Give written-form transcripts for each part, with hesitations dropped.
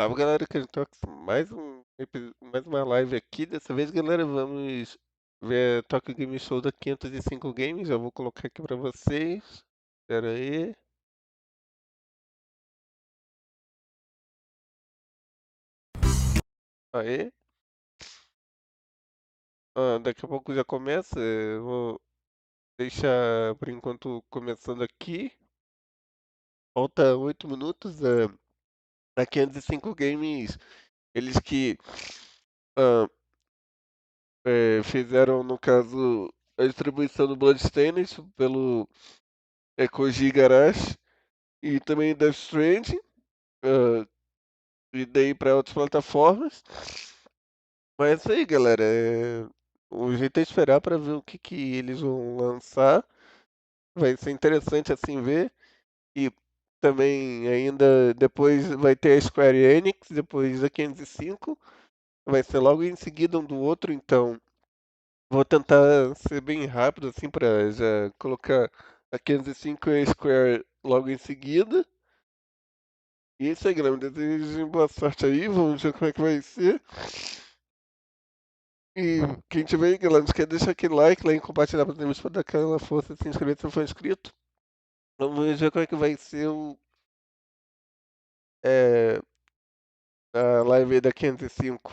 Salve galera, que a gente tá com mais uma live aqui. Dessa vez, galera, vamos ver a Tokyo Game Show da 505 Games. Já vou colocar aqui pra vocês. Espera aí. Aê. Daqui a pouco já começa. Eu vou deixar por enquanto começando aqui. Falta 8 minutos. Na 505 Games, eles que ah, fizeram, no caso, a distribuição do Bloodstained pelo Koji Garage. E também Death Stranding, ah, e daí para outras plataformas. Mas é isso aí, galera. O jeito é esperar para ver o que eles vão lançar. Vai ser interessante assim ver. E também ainda depois vai ter a Square Enix, depois a 505. Vai ser logo em seguida um do outro, então vou tentar ser bem rápido assim para já colocar a 505 e a Square logo em seguida. E é isso aí, galera. Desejo boa sorte aí. Vamos ver como é que vai ser. E quem tiver aí, galera, não esquece de deixar aquele like lá e compartilhar para os amigos para dar aquela força, se inscrever se não for inscrito. Vamos ver como é que vai ser é, a live aí da 505.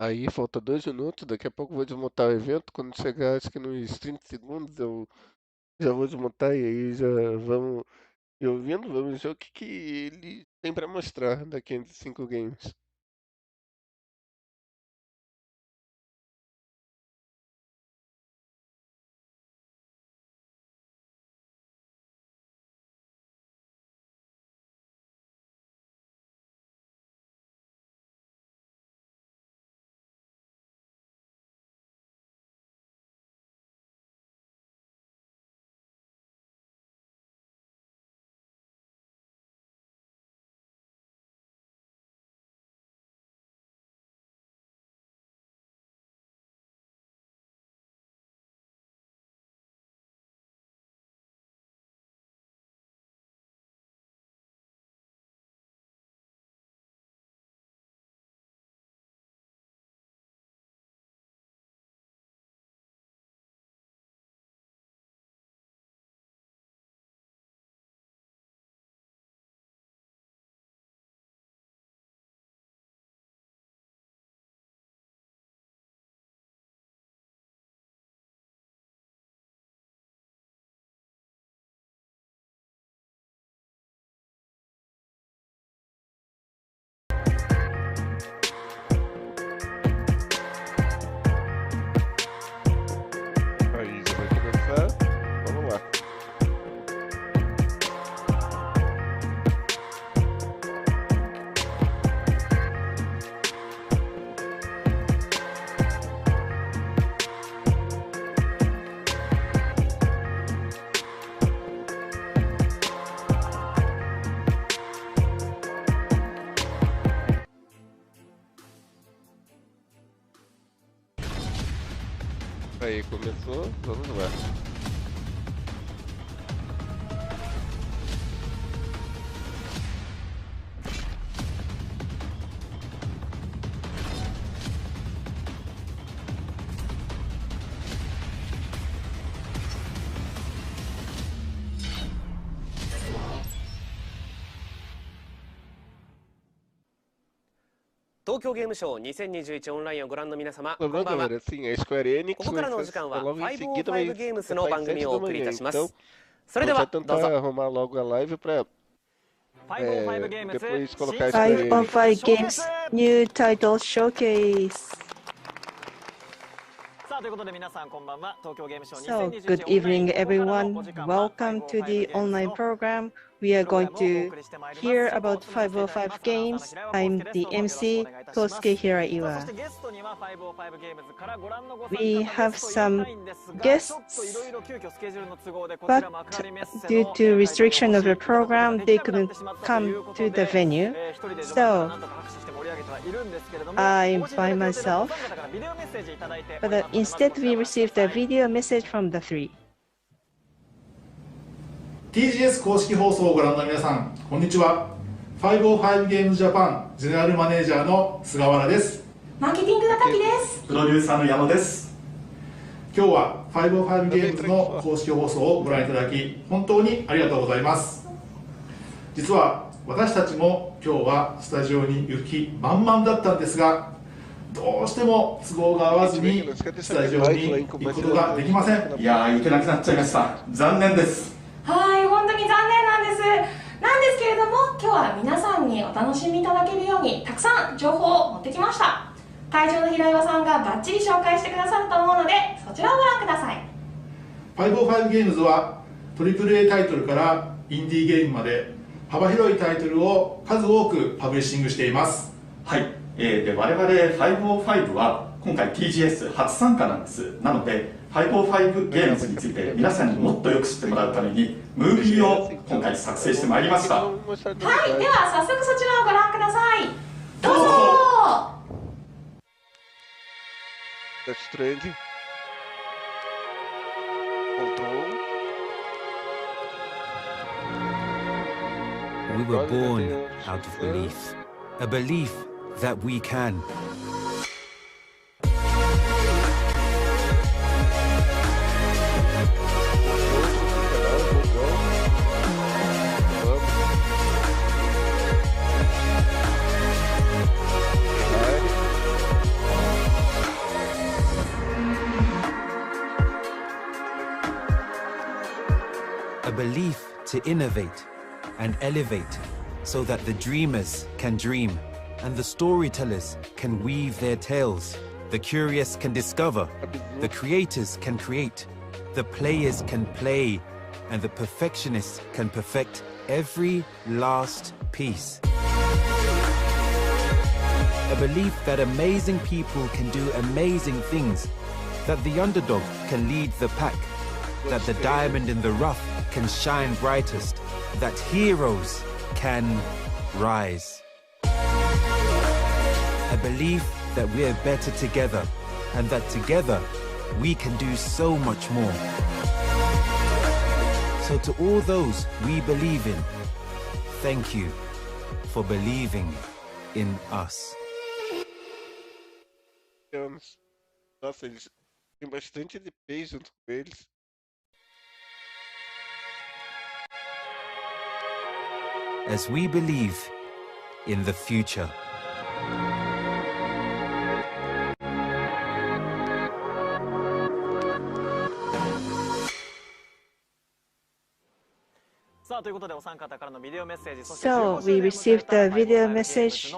Aí falta 2 minutos, daqui a pouco eu vou desmontar o evento. Quando chegar, acho que nos 30 segundos eu já vou desmontar e aí já vamos e ouvindo, vamos ver o que, que ele tem pra mostrar daqui entre 5 games. Aí já vai começar. Vamos lá. Aí começou, vamos lá. Tokyo Game Show 2021オンラインをご覧の皆様、こん Lembrando, ばんは。 galera, assim, a Square Enix ここからのお vai 時間 ser は logo em seguida, 505 vai Games の começar 番 às 組 7 をお da 送りいた manhã. しま Então, す。それで vou já はどう tentar ぞ。 arrumar logo a live pra 505 Games depois colocar a Square Enix. 505 Games new title showcase. さあということで皆さんこんばんは。東京ゲームショー So, 2021 good オンライン evening, ここからの everyone. お時間は Welcome to 505 the ゲームズ online の program. We are プログ going ラムをお to 送りしてまいります。 hear サポー about トの進めてまいります 505 games. アナウンサーの平岩 I'm ゲス the トの方よろしくお願いいたします MC, さあそ Kosuke して Hiraiwa. ゲストには505ゲームズからご覧のご参加 We の have ゲストを呼びたいんですが some ちょっといろいろ急遽スケジュールの都合でこち But ら幕張メッセ due の to restriction of the 会場にお program, 越しいただくことができ they なくなっ couldn't てしまったという come こと to で the venue. 一人で So なんとか拍手して盛り上げてはいるんですけれども I'm お越しいただ by く予定のお myself, 三方からビデオメッセージいただいてお but りますので instead we まずこちら received ご覧くださ a い video message from the three. TGS 公式放送をご覧の皆さん、こんにちは。505ゲームズジャパンゼネラルマネージャーの菅原です。マーケティングの滝です。プロデューサーの矢野です。今日は505ゲームズの公式放送をご覧いただき、本当にありがとうございます。実は私たちも今日はスタジオに行く気満々だったんですが、どうしても都合が合わずにスタジオに行くことができません。いやー、行けなくなっちゃいました。残念です。はい、本当に残念なんです。なんですけれども、今日は皆さんにお楽しみいただけるようにたくさん情報を持ってきました。会場の平岩さんがバッチリ紹介してくださると思うので、そちらをご覧ください。505ゲームズは AAA タイトルからインディーゲームまで幅広いタイトルを数多くパブリッシングしています。はい、で我々505は今回 TGS 初参加なんです。なので505ゲームズについて皆さんにもっとよく知ってもらうためにムービーを今回作成してまいりました。はい、はい、では早速そちらをご覧ください。どうぞ。Death Stranding. Control. We were born out of belief, a belief that we can. to innovate and elevate so that the dreamers can dream and the storytellers can weave their tales. The curious can discover, the creators can create, the players can play, and the perfectionists can perfect every last piece. A belief that amazing people can do amazing things, that the underdog can lead the pack, that the diamond in the rough can shine brightest, that heroes can rise. A belief that we're better together, and that together we can do so much more. So to all those we believe in, thank you for believing in us. Nossa, eles têm bastante LP junto com eles. As we believe in the future. So we received a video message,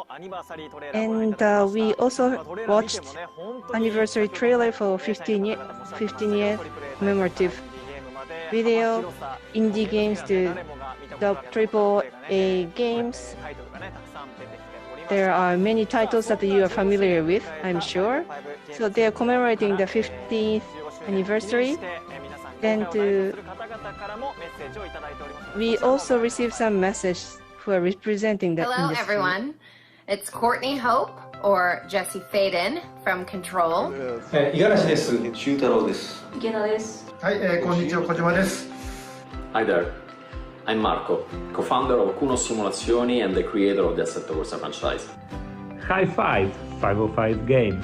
and we also watched anniversary trailer for 15-year commemorative video, indie games to the AAA games. There are many titles that you are familiar with, I'm sure. So they are commemorating the 15th anniversary. Then we also received some messages who are representing the Hello, industry. everyone. It's Courtney Hope, or Jesse Faden, from Control. 五十嵐です。俊太郎です。池田です。はい、こんにちは、小島です。Hi there, I'm Marco, co-founder of Kuno Simulazioni and the creator of the Assetto Corsa franchise. High Five 505 Games.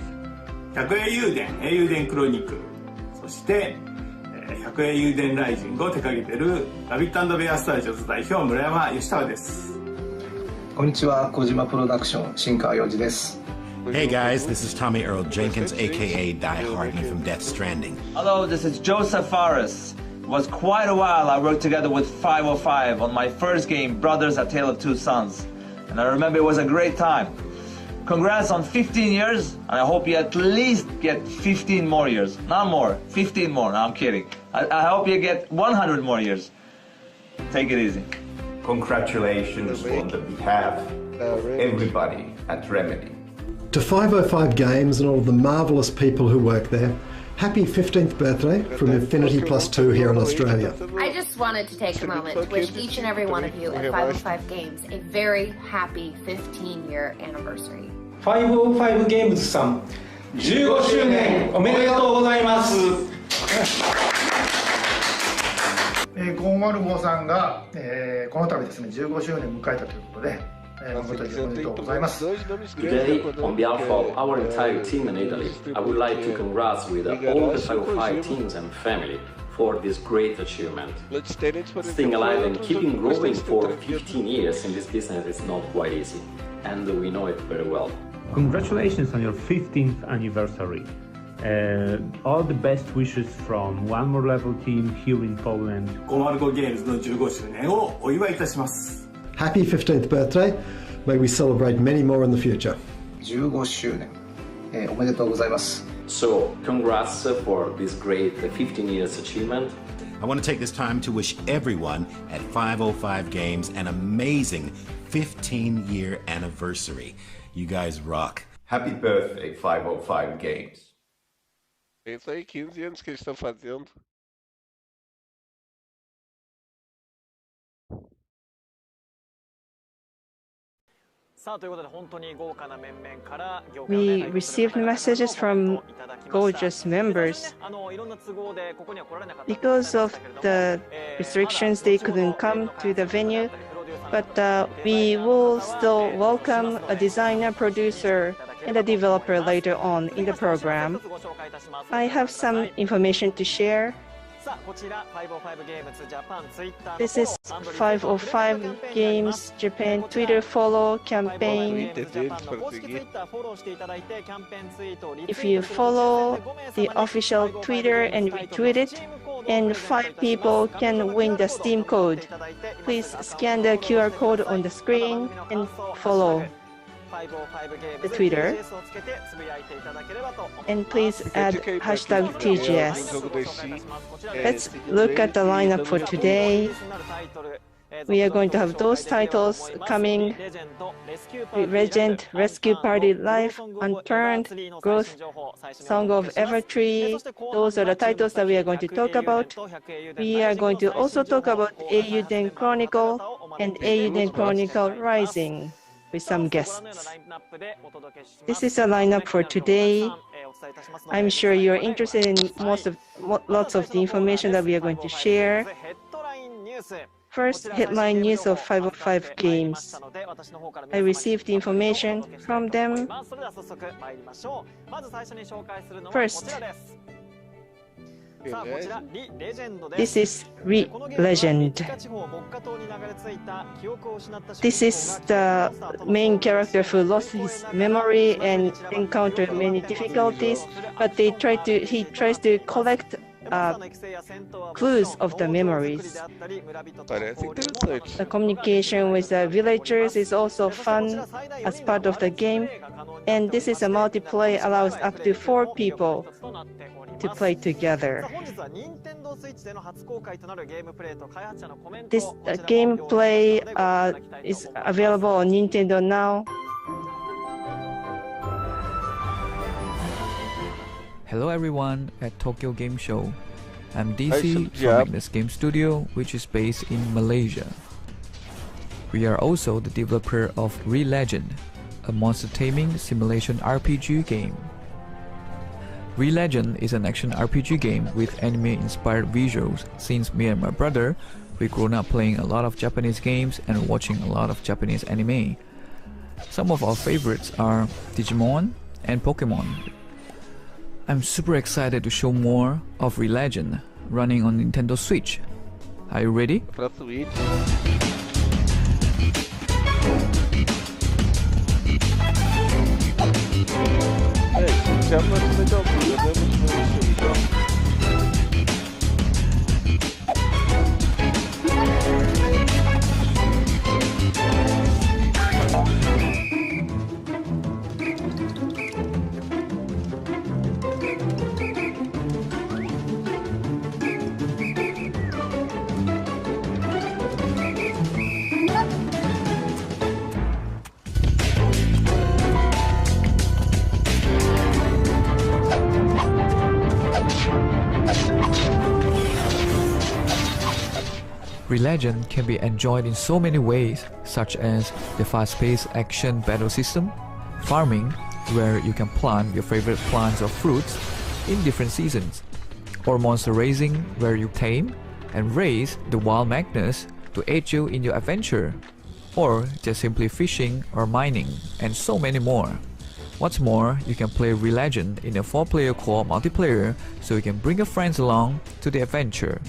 百円油田、英雄伝クロニクル、そして百円油田ライジングを手掛けているラビット&ベアスタジオズ代表村山義太です。こんにちは、小島プロダクション新川洋二です。Hey guys, this is Tommy Earl Jenkins, aka Die Hardman from Death Stranding. Hello, this is Joseph Fares. It was quite a while I worked together with 505 on my first game, Brothers: A Tale of Two Sons. And I remember it was a great time. Congrats on 15 years, and I hope you at least get 15 more years. Not more, 15 more, no, I'm kidding. I hope you get 100 more years. Take it easy. Congratulations on the behalf of everybody at Remedy. To 505 Games and all of the marvellous people who work there, happy 15th birthday from Infinity Plus 2 here in Australia. I just wanted to take a moment to wish each and every one of you at 505 Games a very happy 15-year anniversary. 505 Games さん、15周年おめでとうございます。505さんが、この度ですね、15周年を迎えたということで、誠におめでとうございます。Today, on behalf of our entire team in Italy, I would like to congratulate all the 505 teams and family for this great achievement. Staying alive and keeping growing for 15 years in this business is not quite easy, and we know it very well. Congratulations on your 15th anniversary. All the best wishes from One More Level team here in Poland. 505 Games の15周年をお祝いいたします。Happy 15th birthday. May we celebrate many more in the future. 15周年、おめでとうございます。So, congrats for this great 15 years achievement. I want to take this time to wish everyone at 505 Games an amazing 15-year anniversary. You guys rock. Happy birthday, 505 Games. É isso aí, 15 anos que eles estão fazendo. We received messages from gorgeous members. Because of the restrictions, they couldn't come to the venue, but we will still welcome a designer, producer, and a developer later on in the program. I have some information to share. This is 505 Games Japan Twitter follow campaign. If you follow the official Twitter and retweet it, and 5 people can win the Steam code. Please scan the QR code on the screen and follow the Twitter. And please add hashtag TGS. Let's look at the lineup for today. We are going to have those titles coming: Legend, Rescue Party Life, Unturned, Growth, Song of Evertree. Those are the titles that we are going to talk about. We are going to also talk about Ajude Chronicle and Ajude Chronicle Rising with some guests. This is a lineup for today. I'm sure you're interested in lots of the information that we are going to share. First, headline news of 505 Games. I received the information from them. First, this is Legend. This is the main character who lost his memory and encountered many difficulties, but he tries to collect clues of the memories. The communication with the villagers is also fun as part of the game, and this is a multiplayer, allows up to 4 people to play together. This gameplay is available on Nintendo now. Hello everyone at Tokyo Game Show. I'm DC from Magnus Game Studio, which is based in Malaysia. We are also the developer of Legend, a monster taming simulation RPG game. Legend is an action RPG game with anime-inspired visuals. Since me and my brother, we grown up playing a lot of Japanese games and watching a lot of Japanese anime. Some of our favorites are Digimon and Pokemon. I'm super excited to show more of Legend running on Nintendo Switch. Are you ready? Legend can be enjoyed in so many ways, such as the fast-paced action battle system, farming, where you can plant your favorite plants or fruits in different seasons, or monster raising, where you tame and raise the wild magnets to aid you in your adventure, or just simply fishing or mining, and so many more. What's more, you can play Legend in a 4-player co-op multiplayer, so you can bring your friends along to the adventure.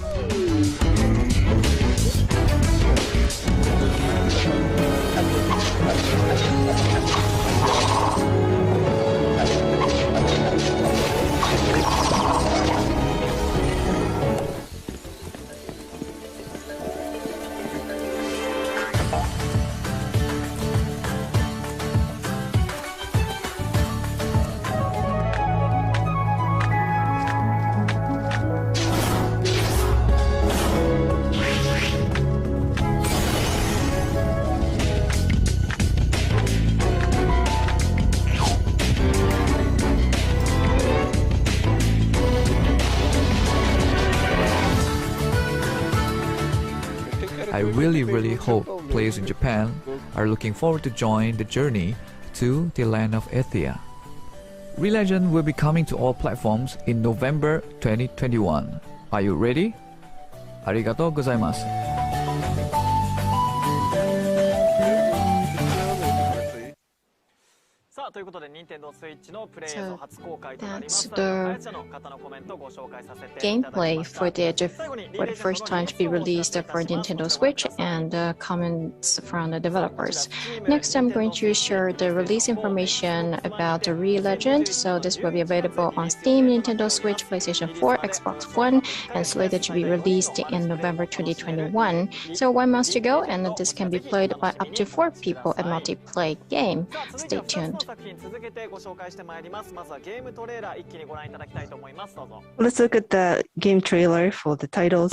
I really hope players in Japan are looking forward to join the journey to the land of Ethia. Legend will be coming to all platforms in November 2021. Are you ready? Arigatou gozaimasu. さあ that's the gameplay for the first time to be released for Nintendo Switch and comments from the developers. Next, I'm going to share the release information about the Re-Legend. So this will be available on Steam, Nintendo Switch, PlayStation 4, Xbox One, and slated to be released in November 2021. So 1 month to go, and this can be played by up to 4 people, a multiplayer game. Stay tuned. Let's look at the game trailer for the titles.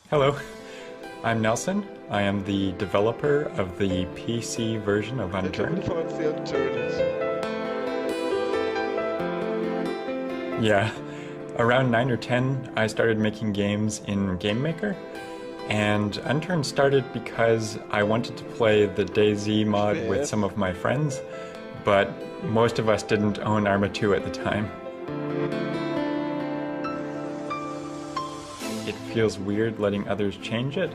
Hello, I'm Nelson. I am the developer of the PC version of Unturned. Yeah, around 9 or 10, I started making games in GameMaker, and Unturned started because I wanted to play the DayZ mod with some of my friends, but most of us didn't own Arma 2 at the time. It feels weird letting others change it,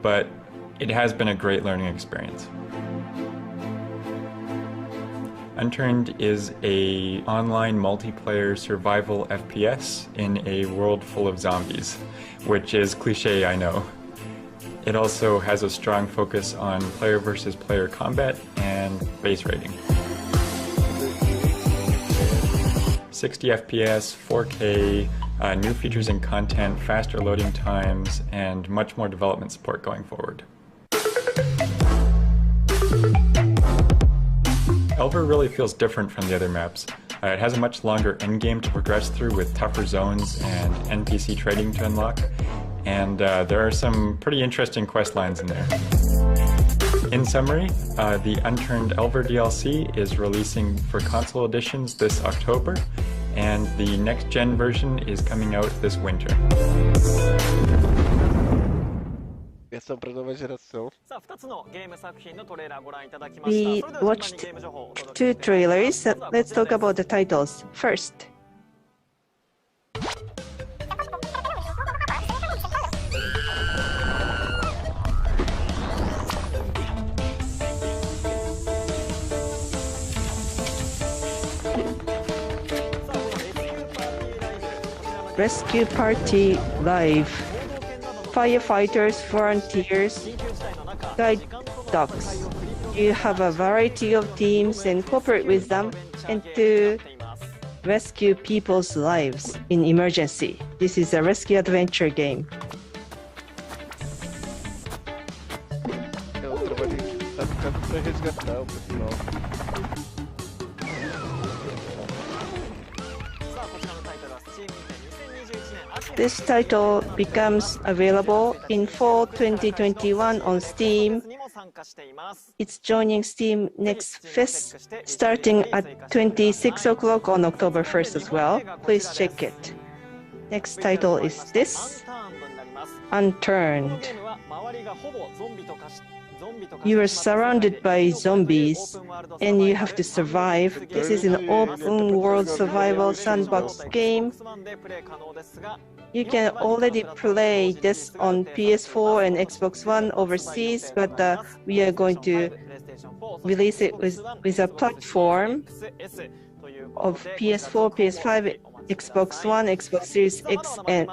but it has been a great learning experience. Unturned is an online multiplayer survival FPS in a world full of zombies, which is cliché, I know. It also has a strong focus on player versus player combat and base rating. 60 FPS, 4K, new features and content, faster loading times, and much more development support going forward. Elver really feels different from the other maps. It has a much longer endgame to progress through with tougher zones and NPC trading to unlock, and there are some pretty interesting quest lines in there. In summary, the Unturned Elver DLC is releasing for console editions this October, and the next-gen version is coming out this winter. We watched 2 trailers. Let's talk about the titles. First, Rescue Party Live, Firefighters, Volunteers, Guide Dogs. You have a variety of teams and cooperate with them and to rescue people's lives in emergency. This is a rescue adventure game. This title becomes available in fall 2021 on Steam. It's joining Steam Next Fest starting at 26 o'clock on October 1st as well. Please check it. Next title is this, Unturned. you are surrounded by zombies and you have to survive. This is an open world survival sandbox game. You can already play this on PS4 and Xbox One overseas, but we are going to release it with a platform of PS4, PS5, Xbox One, Xbox Series X and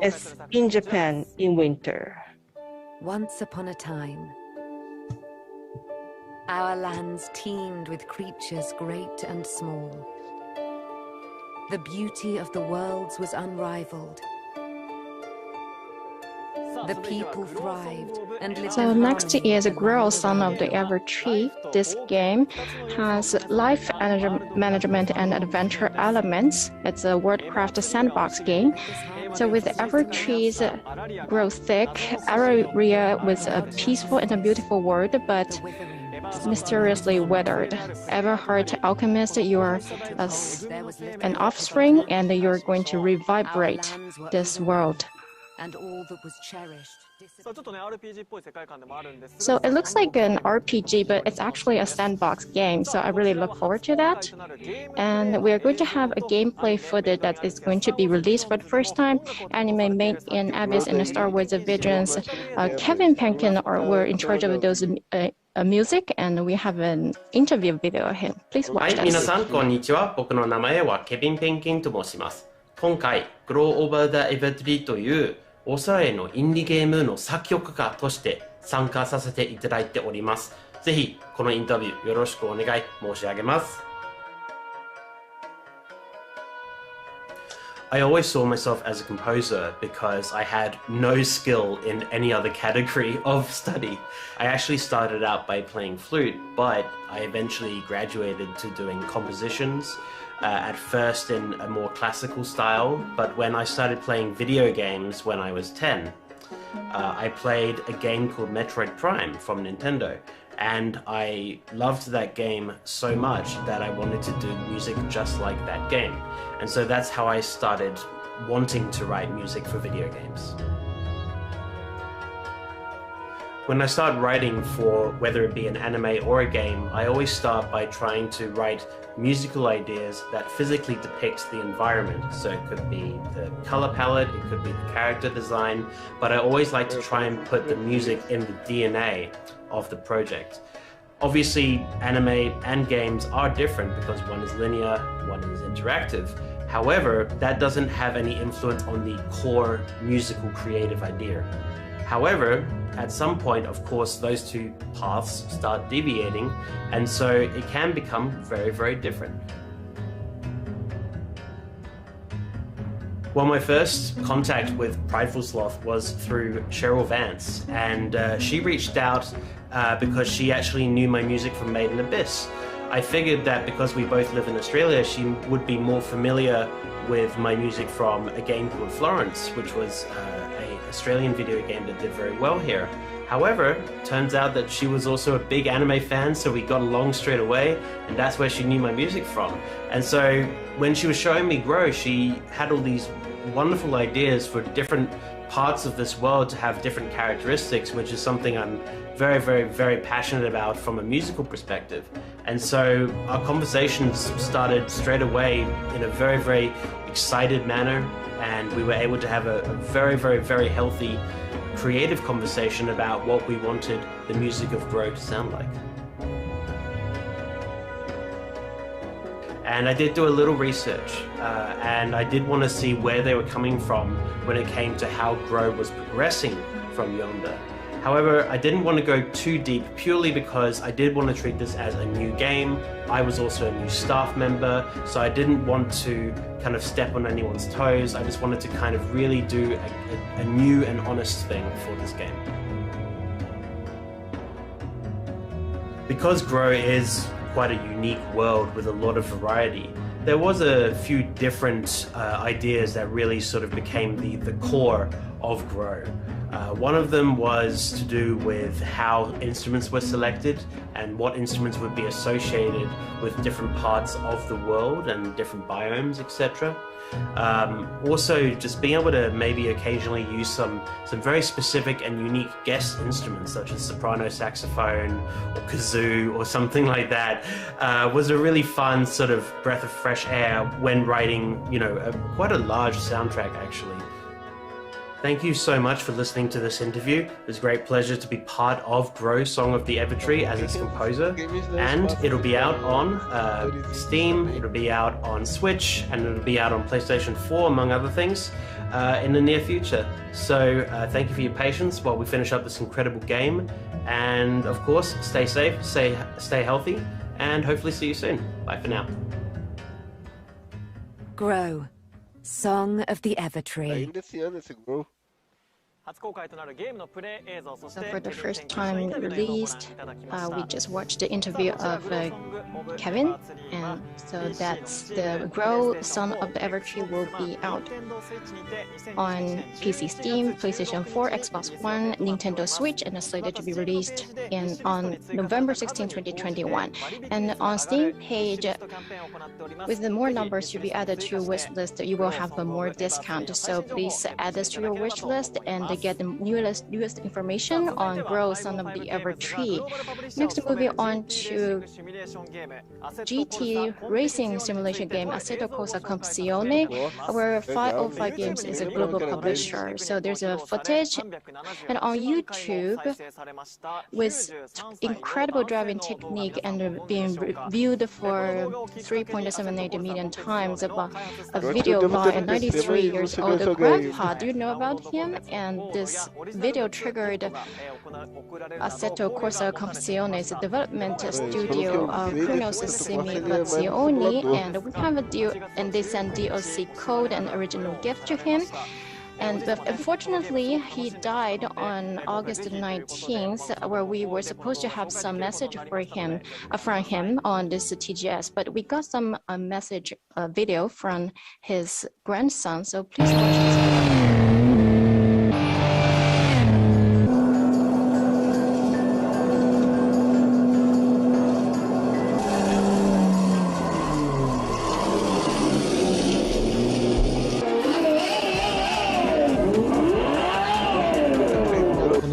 S in Japan in winter. Once upon a time, our lands teemed with creatures great and small. The beauty of the worlds was unrivaled. The people thrived and lived. So next is Grow, Son of the Ever Tree. This game has life management and adventure elements. It's a Worldcraft sandbox game. So with Ever Trees grow thick, area with a peaceful and a beautiful world, but mysteriously weathered. Everheart Alchemist, you're an offspring and you're going to revibrate this world. And all that was cherished. So it looks like an RPG, but it's actually a sandbox game, so I really look forward to that. And we are going to have a gameplay footage that is going to be released for the first time. Anime made in Abyss and Star Wars Visions. Kevin Penkin were in charge of those music, and we have an interview video of him. Please watch this. 皆さんこんにちは。僕の名前はケビン・ペンキンと申します。今回、Grow Over the Evertree というオーストラリアのインディゲームの作曲家として参加させていただいております。ぜひこのインタビューよろしくお願い申し上げます。I always saw myself as a composer because I had no skill in any other category of study. I actually started out by playing flute, but I eventually graduated to doing compositions. At first in a more classical style, but when I started playing video games when I was 10, I played a game called Metroid Prime from Nintendo, and I loved that game so much that I wanted to do music just like that game. And so that's how I started wanting to write music for video games. When I start writing for whether it be an anime or a game, I always start by trying to write musical ideas that physically depict the environment. So it could be the color palette, it could be the character design, but I always like to try and put the music in the DNA of the project. Obviously, anime and games are different because one is linear, one is interactive. However, that doesn't have any influence on the core musical creative idea. However, at some point, of course, those two paths start deviating, and so it can become very, very different. Well, my first contact with Prideful Sloth was through Cheryl Vance, and she reached out because she actually knew my music from Made in Abyss. I figured that because we both live in Australia, she would be more familiar with my music from a game called Florence, which was an Australian video game that did very well here. However, turns out that she was also a big anime fan, so we got along straight away, and that's where she knew my music from. And so when she was showing me Grow, she had all these wonderful ideas for different parts of this world to have different characteristics, which is something I'm very, very, very passionate about from a musical perspective. And so our conversations started straight away in a very, very excited manner, and we were able to have a very, very, very healthy creative conversation about what we wanted the music of Grow to sound like. And I did do a little research, and I did want to see where they were coming from when it came to how Grow was progressing from Yonder. However, I didn't want to go too deep purely because I did want to treat this as a new game. I was also a new staff member, so I didn't want to kind of step on anyone's toes. I just wanted to kind of really do a new and honest thing for this game. Because Grow is quite a unique world with a lot of variety, there was a few different ideas that really sort of became the core of Grow. One of them was to do with how instruments were selected and what instruments would be associated with different parts of the world and different biomes, etc. Also, just being able to maybe occasionally use some very specific and unique guest instruments, such as soprano saxophone or kazoo or something like that, was a really fun sort of breath of fresh air when writing, quite a large soundtrack actually. Thank you so much for listening to this interview. It was a great pleasure to be part of Grow Song of the Evertree as its composer, and it'll be out on Steam, it'll be out on Switch, and it'll be out on PlayStation 4, among other things, in the near future. So thank you for your patience while we finish up this incredible game, and of course, stay safe, stay healthy, and hopefully see you soon. Bye for now. Grow, Song of the Evertree. So for the first time released, we just watched the interview of Kevin, and so that's the Grow Song of the Evertree will be out on PC, Steam, PlayStation 4, Xbox One, Nintendo Switch, and is slated to be released on November 16, 2021. And on Steam page, with the more numbers to be added to your wish list, you will have a more discount. So please add this to your wish list and get the newest information on Grow Song of the Evertree. Next, moving on to GT racing simulation game Assetto Corsa Compre, where 505 Games is a global publisher. So there's a footage, and on YouTube, with incredible driving technique and being viewed for 3.78 million times, about a video by a 93 years old grandpa. Do you know about him? And this video triggered Assetto Corsa Compre's development studio, Kronos Simulazioni, and we have a deal, and they sent DLC code and original gift to him. And unfortunately, he died on August 19th, where we were supposed to have some message for him, from him on this TGS, but we got some message video from his grandson. So please watch this video.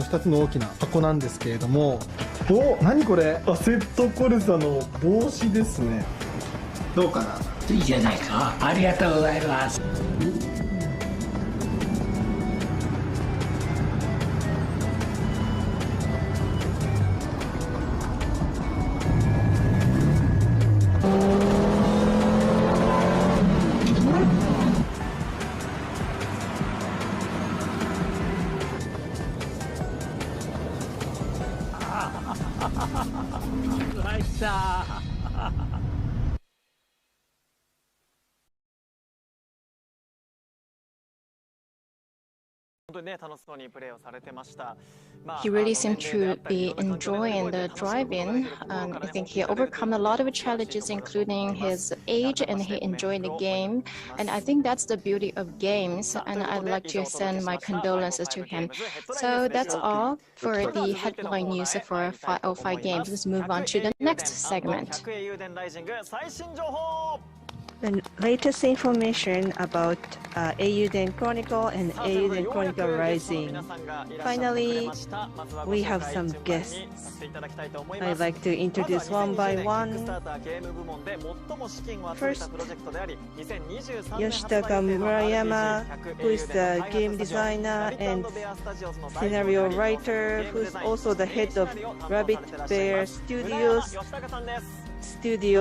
2つの大きな箱なんですけれども、何これ？アセットコルサの帽子ですね。どうかな？いいじゃないか。ありがとうございます。He really seemed to be enjoying the driving. I think he overcome a lot of challenges, including his age, and he enjoyed the game. And I think that's the beauty of games, and I'd like to send my condolences to him. So that's all for the headline news for 505 Games. Let's move on to the next segment. The latest information about Ajude Chronicle and Ajude Chronicle Rising. Finally, we have some guests. I'd like to introduce one by one. First, Yoshitaka Murayama, who is the game designer and scenario writer, who's also the head of Rabbit Bear Studio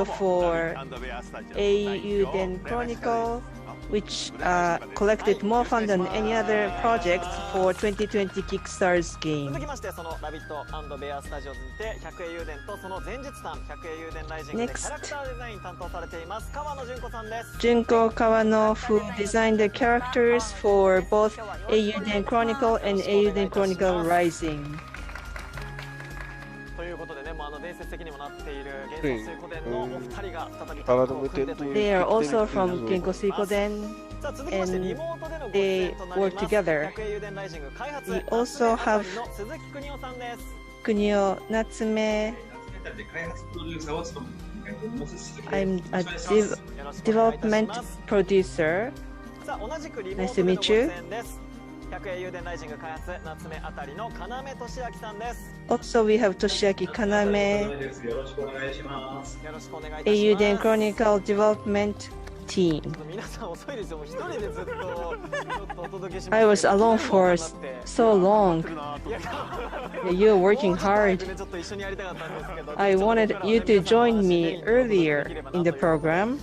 for Ajude Chronicle, which collected more funds than any other project for 2020 Kickstarter's game. Next, Junko Kawano, who designed the characters for both Ajude Chronicle and Ajude Chronicle Rising. They are also from Genko Suikoden. and they work together. We also have Kunio Natsume. I'm a development producer. Nice to meet you. Also, we have Toshiaki Kaname, Ajude Chronicle Development Team. I was alone for so long. You're working hard. I wanted you to join me earlier in the program.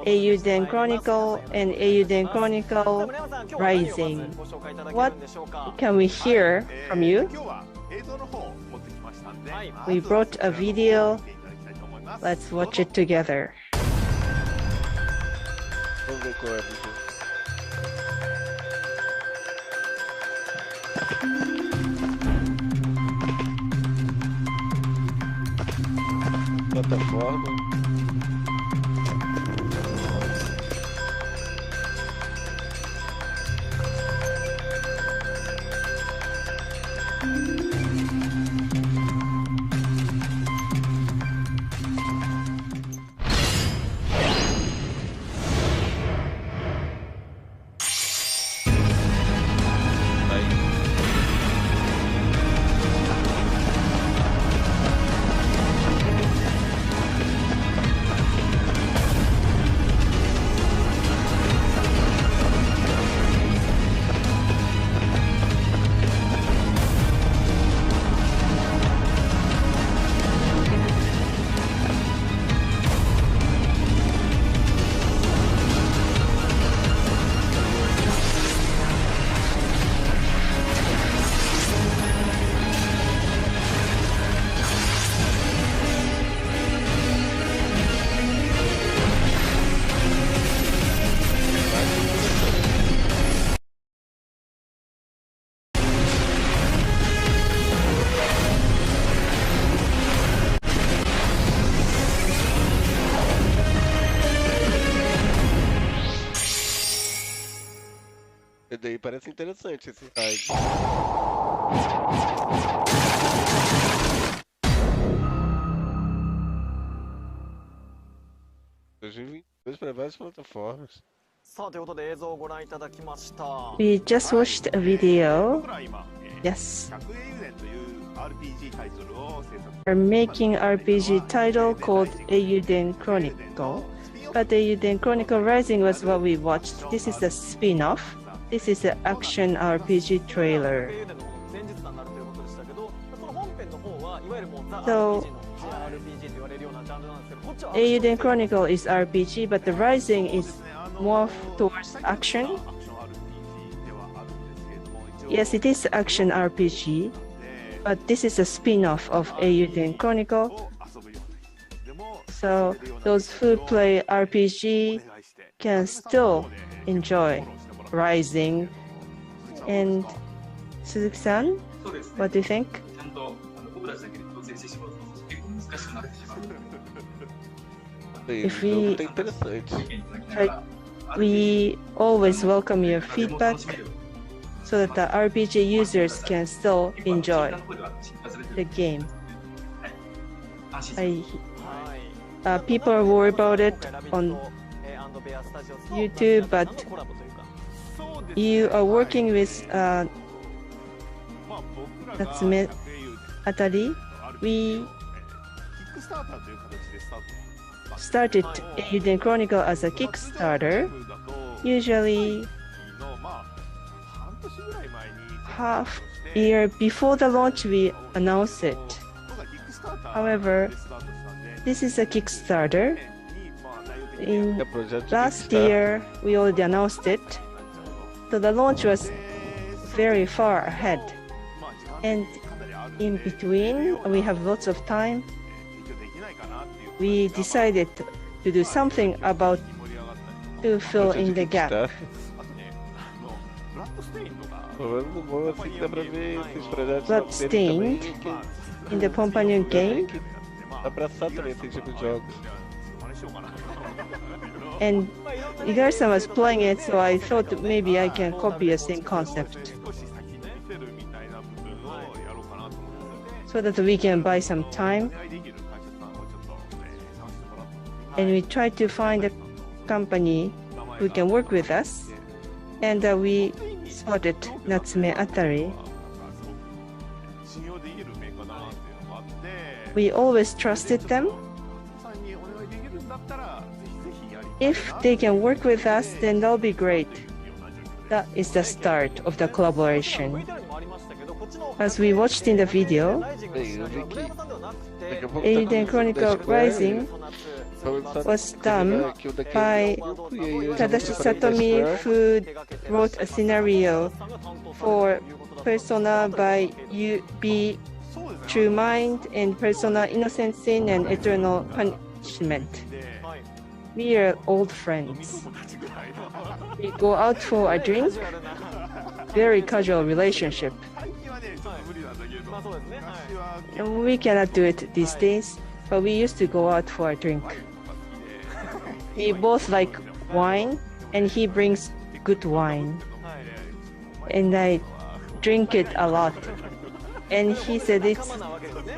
Ajude Chronicle and Ajude Chronicle Ryzen. What can we hear from you? We brought a video. Let's watch it together. Plataforma. E daí parece interessante esse site. Para várias plataformas. We just watched a video. Yes. We're making RPG title called Ajude Chronicle. But Ajude Chronicle Rising was what we watched. This is a spin-off. This is an action RPG trailer. So, Ajude Chronicle is RPG, but the Rising is more towards action. Yes, it is action RPG, but this is a spin-off of Ajude Chronicle. So those who play RPG can still enjoy Rising. And Suzuki-san, what do you think? If we always welcome your feedback so that the RPG users can still enjoy the game. People worry about it on YouTube, but you are working with Natsume Atari. We started Ajude Chronicle as a Kickstarter. Usually half year before the launch we announce it. However, this is a Kickstarter. In last year we already announced it. So the launch was very far ahead. And in between we have lots of time. We decided to do something about to fill in the gap. Bloodstained in the companion game. Abraçar também esse tipo de jogos. And Igarashi was playing it, so I thought maybe I can copy the same concept, so that we can buy some time. And we tried to find a company who can work with us, and we spotted Natsume Atari. We always trusted them. If they can work with us, then that'll be great. That is the start of the collaboration. As we watched in the video, Eiyuden Chronicle Rising was done by Tadashi Satomi, who wrote a scenario for Persona by UB True Mind and Persona Innocent Sin and Eternal Punishment. We are old friends. We go out for a drink, very casual relationship. And we cannot do it these days, but we used to go out for a drink. We both like wine, and he brings good wine. And I drink it a lot. And he said it's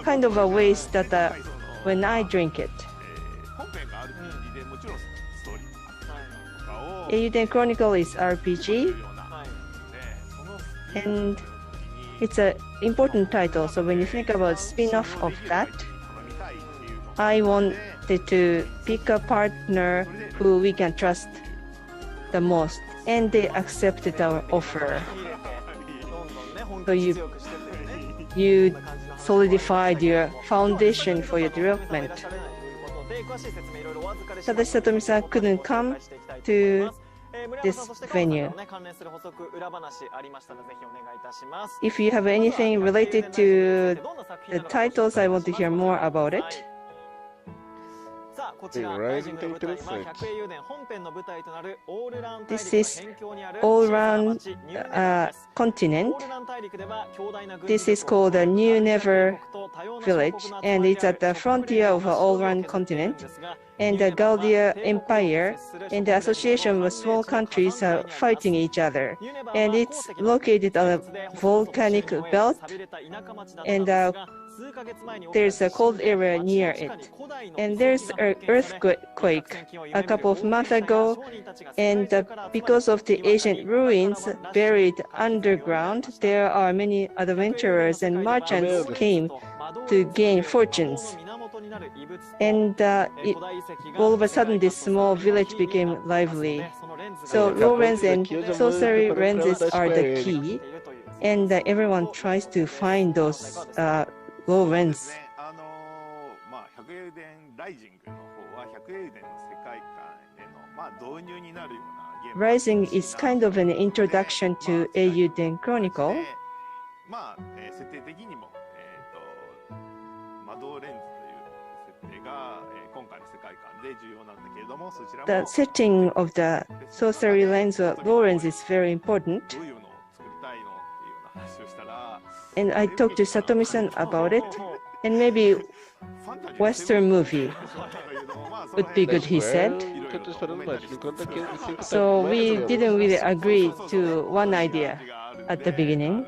kind of a waste that when I drink it. Eiyuden Chronicle is RPG, and it's an important title. So when you think about spin-off of that, I wanted to pick a partner who we can trust the most, and they accepted our offer. So you solidified your foundation for your development. Tadashi Satomi-san couldn't come to this venue. If you have anything related to the titles, I want to hear more about it. This is all-round continent. This is called the New Never Village, and it's at the frontier of an all-round continent. And the Galdia Empire and the association of small countries are fighting each other. And it's located on a volcanic belt, and there's a cold area near it. And there's an earthquake a couple of months ago, and because of the ancient ruins buried underground, there are many adventurers and merchants came to gain fortunes. And all of a sudden, this small village became lively. So low lens and sorcery lenses are the key, and everyone tries to find those low lens. Rising is kind of an introduction to Eiyuden Chronicle. The setting of the sorcery lens or low lens is very important. And I talked to Satomi-san about it, and maybe Western movie would be good, he said. So we didn't really agree to one idea at the beginning.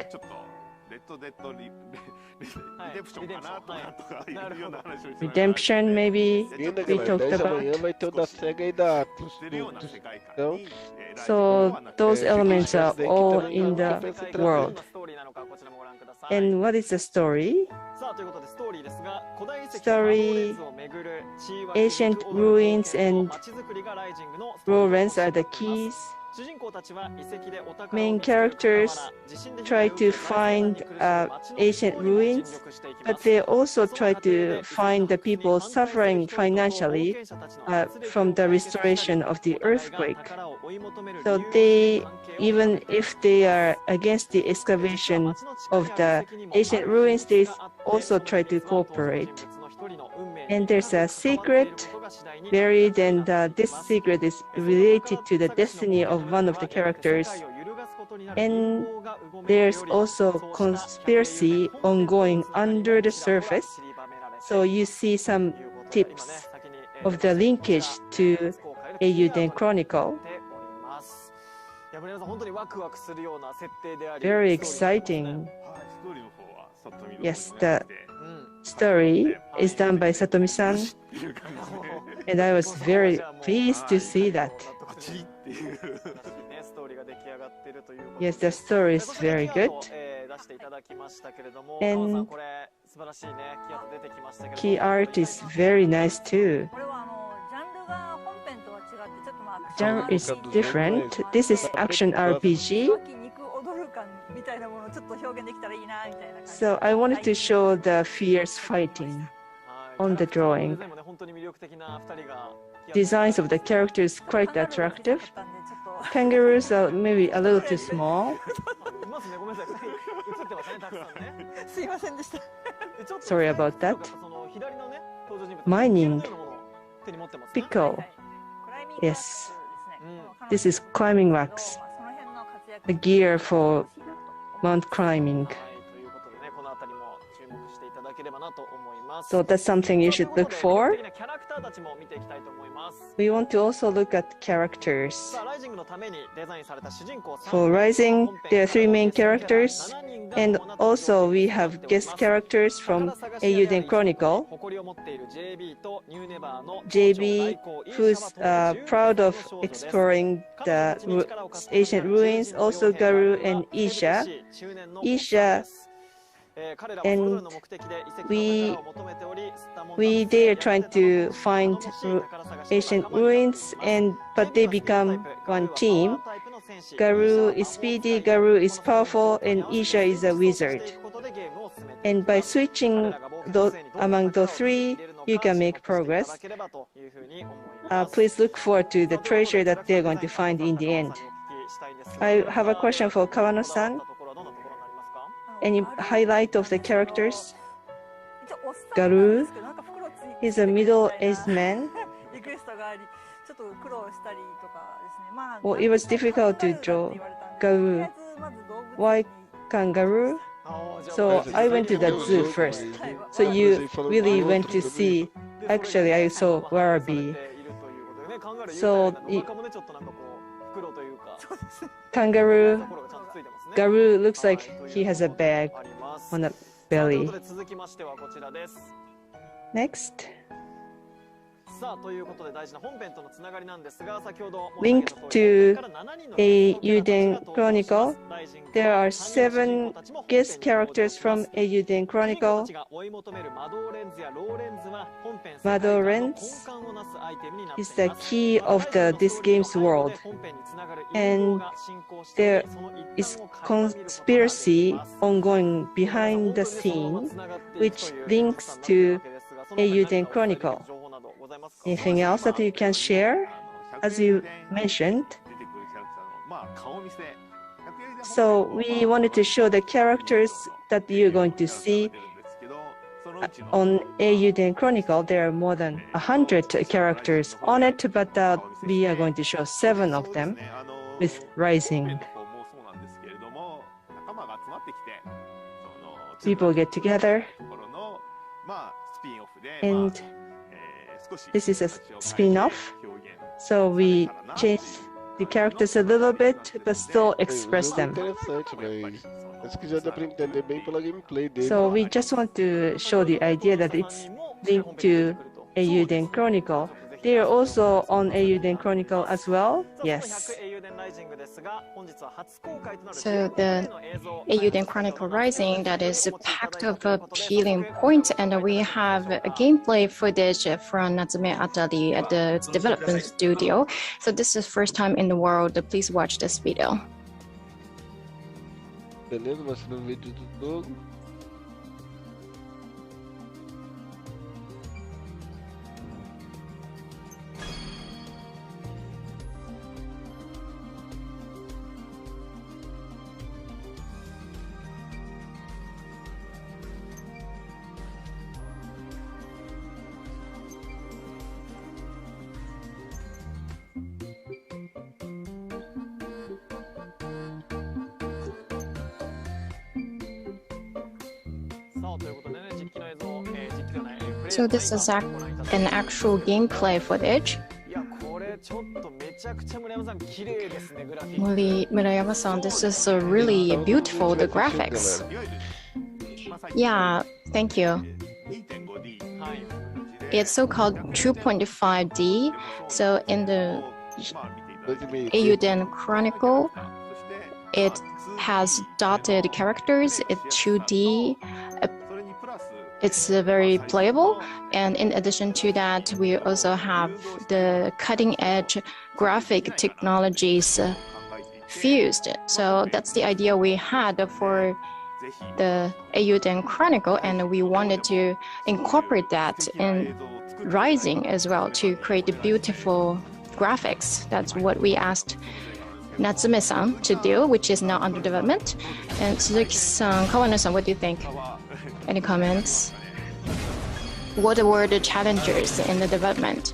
Redemption, maybe we talked about. So those elements are all in the world. And what is the story? Story, ancient ruins and ruins are the keys. Main characters try to find ancient ruins, but they also try to find the people suffering financially from the restoration of the earthquake. So they, even if they are against the excavation of the ancient ruins, they also try to cooperate. And there's a secret buried, and this secret is related to the destiny of one of the characters. And there's also conspiracy ongoing under the surface. So you see some tips of the linkage to Ajude Chronicle. Very exciting. Yes, the story is done by Satomi-san, and I was very pleased to see that. Yes, the story is very good. And key art is very nice too. Genre is different. This is action RPG. So I wanted to show the fierce fighting on the drawing. Designs of the characters quite attractive. Kangaroos are maybe a little too small. Sorry about that. Mining. Pickle. Yes. This is climbing wax. The gear for mount climbing. So that's something you should look for. We want to also look at characters. For Ryzen, there are 3 main characters, and also we have guest characters from Ajude Chronicle. JB, who's proud of exploring the ancient ruins, also Garu and Isha. And they are trying to find ancient ruins, but they become one team. Garu is speedy, Garu is powerful, and Isha is a wizard. And by switching among the 3, you can make progress. Please look forward to the treasure that they're going to find in the end. I have a question for Kawano-san. Any highlight of the characters? Garu is a middle-aged man. Well, it was difficult to draw Garu. Why kangaroo? So I went to the zoo first. So you really went to see. Actually, I saw Warabi. So kangaroo. Garu looks like he has a bag on the belly. Next. Linked to Ajude Chronicle, there are 7 guest characters from Ajude Chronicle. Mado Lens is the key of this game's world, and there is conspiracy ongoing behind the scene, which links to Ajude Chronicle. Anything else that you can share, as you mentioned? So we wanted to show the characters that you're going to see on Ajude Chronicle. There are more than 100 characters on it, but we are going to show 7 of them with Rising. People get together, and this is a spin-off, so we changed the characters a little bit, but still express them. So we just want to show the idea that it's linked to Ajude Chronicle. They are also on Ajude Chronicle as well. Yes. So the Ajude Chronicle Rising, that is packed of appealing points, and we have a gameplay footage from Natsume Atari at the development studio. So this is first time in the world. Please watch this video. Beleza, mostrando o vídeo do jogo. So this is an actual gameplay footage. Murayama-san, this is really beautiful, the graphics. Yeah, thank you. It's so-called 2.5D. So in the Ajude Chronicle, it has dotted characters, it's 2D, it's very playable, and in addition to that, we also have the cutting-edge graphic technologies fused. So that's the idea we had for the Ajude Chronicle, and we wanted to incorporate that in Ryzen as well to create beautiful graphics. That's what we asked Natsume-san to do, which is now under development. And Suzuki-san, Kawano-san, what do you think? Any comments? What were the challenges in the development?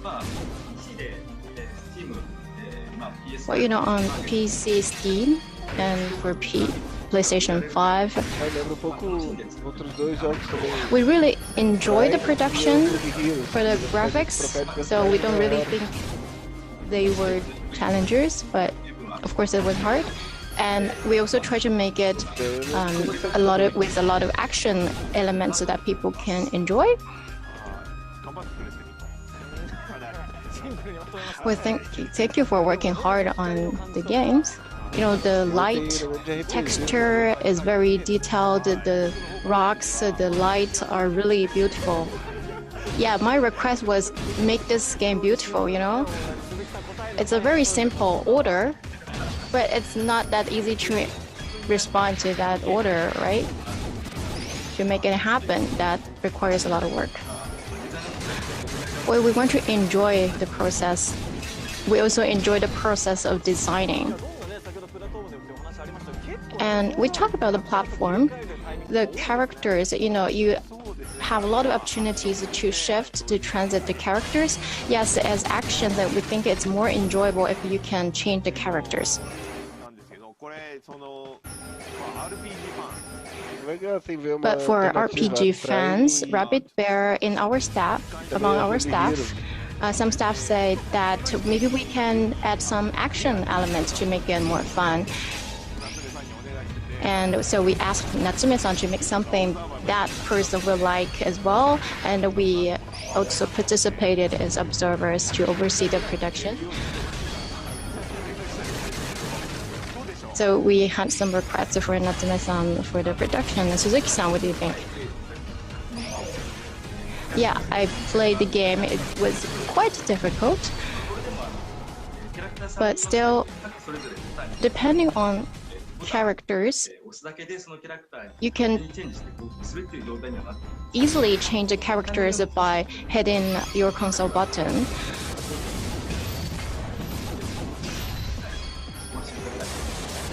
Well, you know, on PC Steam and for PlayStation 5, we really enjoy the production for the graphics, so we don't really think they were challengers, but of course it was hard. And we also try to make it with a lot of action elements so that people can enjoy. Well, thank you for working hard on the games. You know, the light texture is very detailed. The rocks, the lights are really beautiful. Yeah, my request was make this game beautiful, you know. It's a very simple order, but it's not that easy to respond to that order, right? To make it happen, that requires a lot of work. Well, we want to enjoy the process. We also enjoy the process of designing. And we talk about the platform, the characters, you know, you have a lot of opportunities to shift, to transit the characters. Yes, as action, that we think it's more enjoyable if you can change the characters. But for RPG fans, Rabbit Bear in our staff, among our staff, some staff say that maybe we can add some action elements to make it more fun. And so we asked Natsume-san to make something that person will like as well, and we also participated as observers to oversee the production. So we had some requests for Natsume-san for the production. Suzuki-san, what do you think? Yeah, I played the game. It was quite difficult, but still, depending on characters, you can easily change the characters by hitting your console button.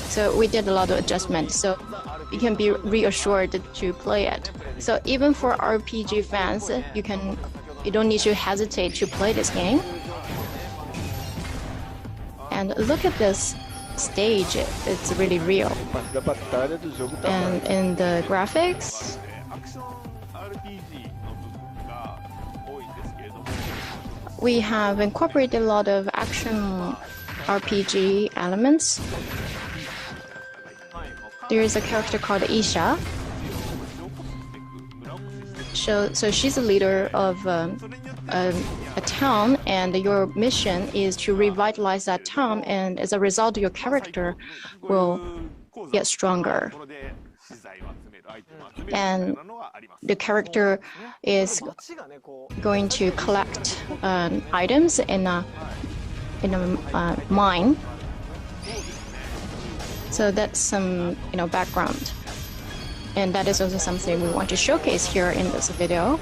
So we did a lot of adjustments, so you can be reassured to play it. So even for RPG fans, you don't need to hesitate to play this game. And look at this stage, it's really real. And in the graphics, we have incorporated a lot of action RPG elements. There is a character called Isha. So she's a leader of a town, and your mission is to revitalize that town, and as a result, your character will get stronger. And the character is going to collect items in a mine. So that's some, background. And that is also something we want to showcase here in this video.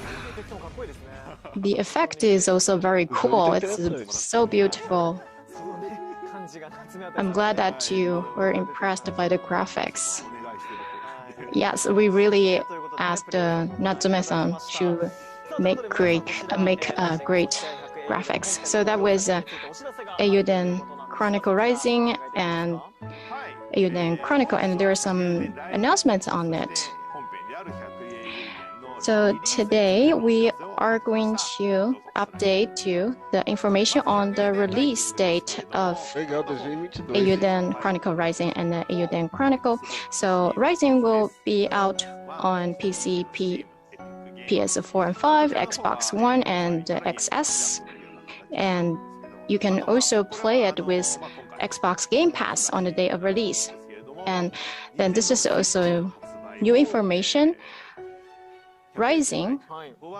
The effect is also very cool. It's so beautiful. I'm glad that you were impressed by the graphics. Yes, we really asked Natsume-san to make great graphics. So that was Ajude Chronicle Rising and Ajude Chronicle, and there are some announcements on it. So today we are going to update you the information on the release date of Ajude Chronicle Ryzen and the Ajude Chronicle. So Ryzen will be out on PC, PS4 and 5, Xbox One and XS, and you can also play it with Xbox Game Pass on the day of release. And then this is also new information. Ryzen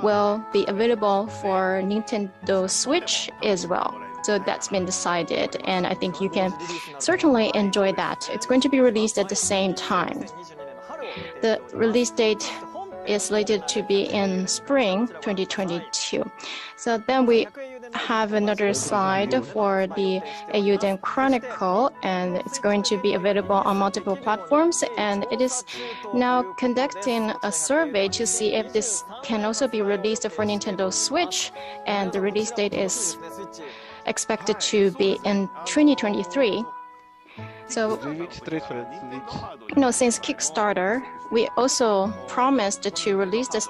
will be available for Nintendo Switch as well. So that's been decided, and I think you can certainly enjoy that. It's going to be released at the same time. The release date is slated to be in spring 2022. So then we have another slide for the Ajude Chronicle, and it's going to be available on multiple platforms, and it is now conducting a survey to see if this can also be released for Nintendo Switch, and the release date is expected to be in 2023. So, since Kickstarter, we also promised to release this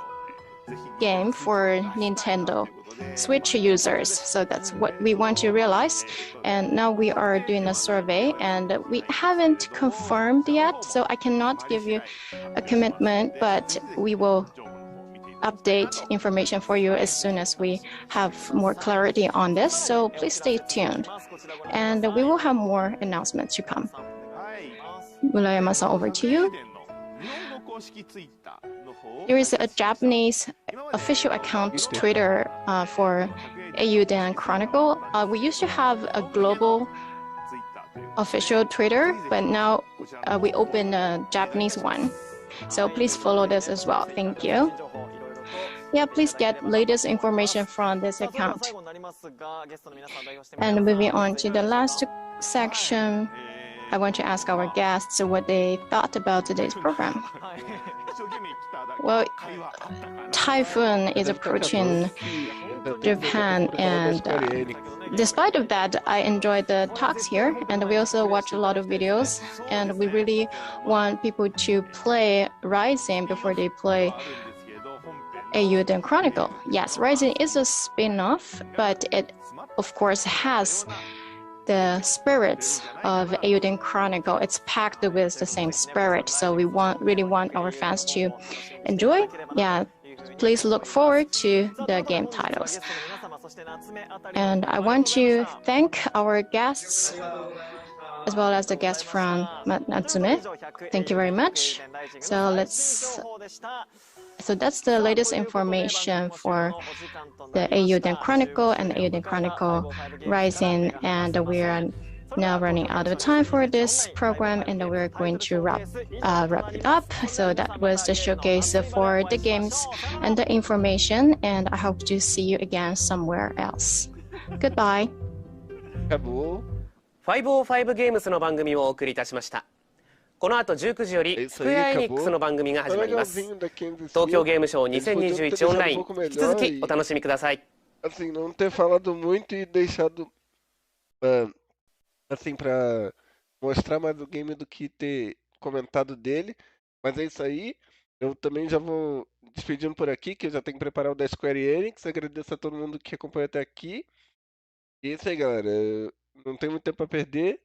game for Nintendo Switch users. So that's what we want to realize. And now we are doing a survey, and we haven't confirmed yet, so I cannot give you a commitment, but we will update information for you as soon as we have more clarity on this. So please stay tuned, and we will have more announcements to come. Murayama-san, over to you. There is a Japanese official account Twitter for Ajude Chronicle. We used to have a global official Twitter, but now we open a Japanese one. So please follow this as well. Thank you. Yeah, please get latest information from this account. And moving on to the last section, I want to ask our guests what they thought about today's program. Well, typhoon is approaching Japan, and despite of that, I enjoyed the talks here, and we also watch a lot of videos, and we really want people to play Ryzen before they play Ajude Chronicle. Yes, Ryzen is a spin-off, but it, of course, has the spirits of Ajude Chronicle. It's packed with the same spirit, so we really want our fans to enjoy. Yeah, please look forward to the game titles. And I want to thank our guests, as well as the guest from Natsume. Thank you very much. So that's the latest information for the Ajude Chronicle and Ajude Chronicle Ryzen, and we are now running out of time for this program, and we're going to wrap it up. So that was the showcase for the games and the information, and I hope to see you again somewhere else. Goodbye. 505ゲームスの番組をお送りいたしました。この後19時よりスクエアエニックスの番組が始まります。東京ゲームショー2021オンライン、引き続きお楽しみください。Assim, não ter falado muito e deixado assim para mostrar mais o game do que ter comentado dele, mas é isso aí. Eu também já vou despedindo por aqui, que eu já tenho que preparar o da Square Enix. Agradeço a todo mundo que acompanhou até aqui. E é isso aí, galera. Não tem muito tempo para perder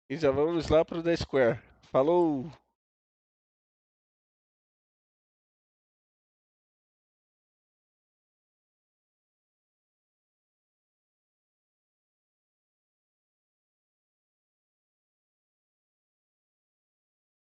e já vamos lá pro da Square. Falou!